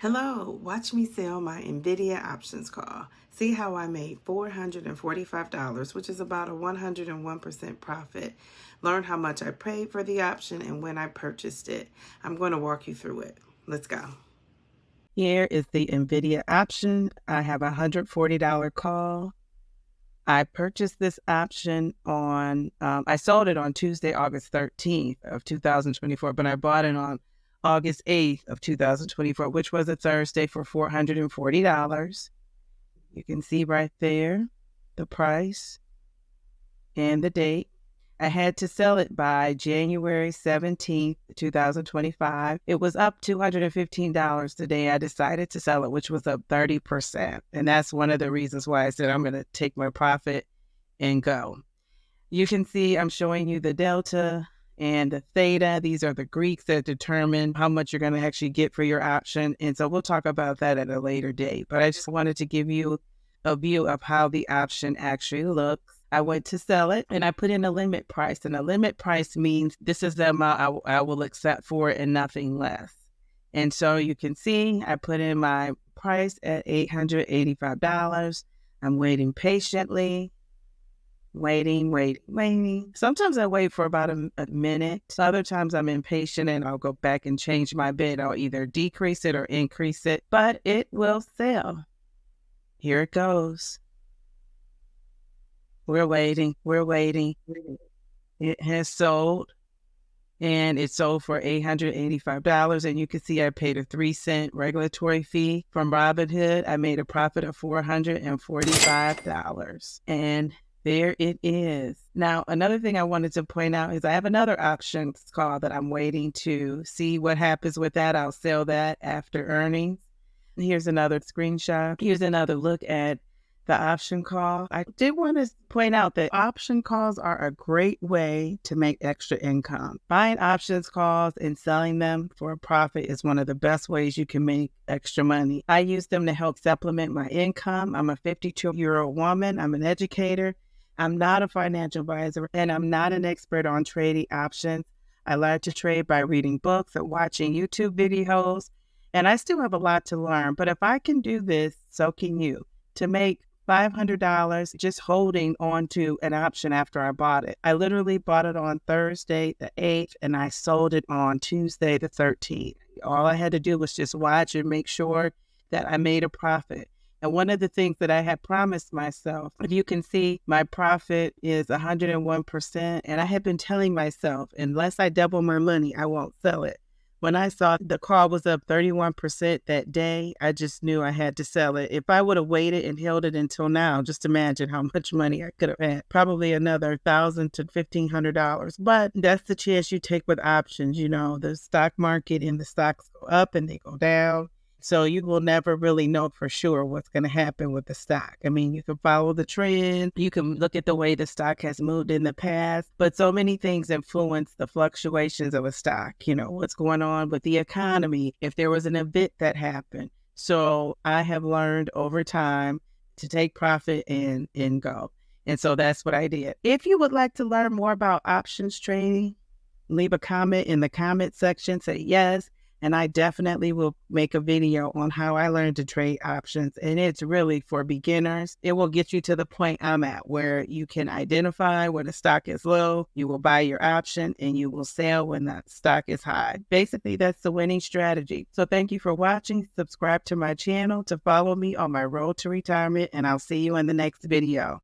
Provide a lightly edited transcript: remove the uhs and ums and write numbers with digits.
Hello, watch me sell my NVDA options call. See how I made $445, which is about a 101% profit. Learn how much I paid for the option and when I purchased it. I'm going to walk you through it. Let's go. Here is the NVDA option. I have a $140 call. I purchased this option on, I sold it on Tuesday, August 13th of 2024, but I bought it on August 8th of 2024, which was a Thursday, for $440. You can see right there the price and the date. I had to sell it by January 17th, 2025. It was up $215 today. I decided to sell it, which was up 30%. And that's one of the reasons why I said I'm going to take my profit and go. You can see I'm showing you the delta and the theta. These are the Greeks that determine how much you're going to actually get for your option. And so we'll talk about that at a later date. But I just wanted to give you a view of how the option actually looks. I went to sell it and I put in a limit price. And a limit price means this is the amount I will accept for it and nothing less. And so you can see I put in my price at $885. I'm waiting patiently. Waiting. Sometimes I wait for about a minute. Other times I'm impatient and I'll go back and change my bid. I'll either decrease it or increase it, but it will sell. Here it goes. We're waiting. It has sold, and it sold for $885. And you can see I paid a 3-cent regulatory fee from Robinhood. I made a profit of $445. And there it is. Now, another thing I wanted to point out is I have another options call that I'm waiting to see what happens with that. I'll sell that after earnings. Here's another screenshot. Here's another look at the option call. I did want to point out that option calls are a great way to make extra income. Buying options calls and selling them for a profit is one of the best ways you can make extra money. I use them to help supplement my income. I'm a 52-year-old woman. I'm an educator. I'm not a financial advisor, and I'm not an expert on trading options. I learned to trade by reading books and watching YouTube videos, and I still have a lot to learn. But if I can do this, so can you. To make $500 just holding on to an option after I bought it. I literally bought it on Thursday the 8th, and I sold it on Tuesday the 13th. All I had to do was just watch and make sure that I made a profit. And one of the things that I had promised myself, if you can see, my profit is 101%. And I had been telling myself, unless I double my money, I won't sell it. When I saw the call was up 31% that day, I just knew I had to sell it. If I would have waited and held it until now, just imagine how much money I could have had. Probably another $1,000 to $1,500. But that's the chance you take with options. You know, the stock market and the stocks go up and they go down. So you will never really know for sure what's going to happen with the stock. I mean, you can follow the trend. You can look at the way the stock has moved in the past. But so many things influence the fluctuations of a stock. You know, what's going on with the economy, if there was an event that happened. So I have learned over time to take profit and go. And so that's what I did. If you would like to learn more about options trading, leave a comment in the comment section. Say yes. And I definitely will make a video on how I learned to trade options. And it's really for beginners. It will get you to the point I'm at where you can identify when the stock is low, you will buy your option, and you will sell when the stock is high. Basically, that's the winning strategy. So thank you for watching. Subscribe to my channel to follow me on my road to retirement, and I'll see you in the next video.